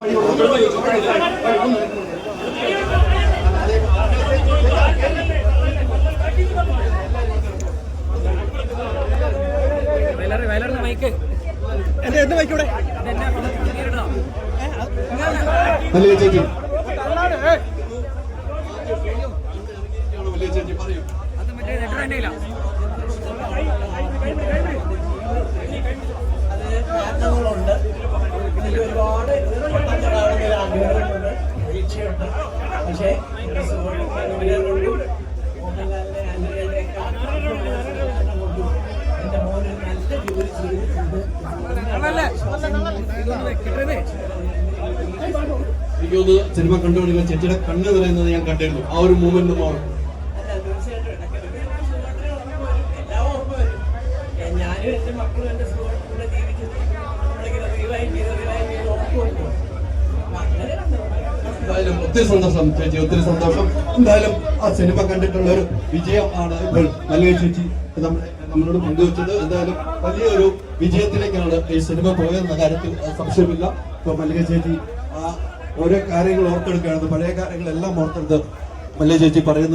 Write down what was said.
Mic എന്ത് മൈക്കൂടെ അത് മറ്റേ നെറ്റ് കാരണങ്ങളുണ്ട്. ഇതിൽ ഒരുപാട് ആഗ്രഹങ്ങളുണ്ട്, പ്രതീക്ഷയുണ്ട്. പക്ഷേ എന്റെ മോന് നല്ല ജോലി ചെയ്തിട്ടുണ്ട്. എനിക്കൊന്ന് സിനിമ കണ്ടുപിടിക്കുന്ന ചേച്ചിയുടെ കണ്ണ് നിറയുന്നത് ഞാൻ കണ്ടിരുന്നു. ആ ഒരു മൂവ്മെന്റ് മാറും. എല്ലാം ഓർമ്മ വരും. ഞാനും എന്റെ മക്കളും എന്റെ സുഹൃത്തുക്കൂടെ ജീവിച്ചത് നമ്മളിങ്ങനെ റിവൈൻഡ് ചെയ്ത് ഓർക്കുമല്ലോ. അങ്ങനെ എന്തായാലും ഒത്തിരി സന്തോഷം ചേച്ചി, ഒത്തിരി സന്തോഷം. എന്തായാലും ആ സിനിമ കണ്ടിട്ടുള്ള ഒരു വിജയം ആണ് ഇപ്പോൾ മല്ലിക ചേച്ചി നമ്മളോട് പങ്കുവച്ചത്. എന്തായാലും വലിയൊരു വിജയത്തിലേക്കാണ് ഈ സിനിമ പോയെന്ന കാര്യത്തിൽ സംശയമില്ല. ഇപ്പൊ മല്ലിക ചേച്ചി ആ ഓരോ കാര്യങ്ങൾ ഓർത്തെടുക്കുകയാണ്. പഴയ കാര്യങ്ങളെല്ലാം ഓർത്തെടുത്ത് മല്ലിക ചേച്ചി പറയുന്നത്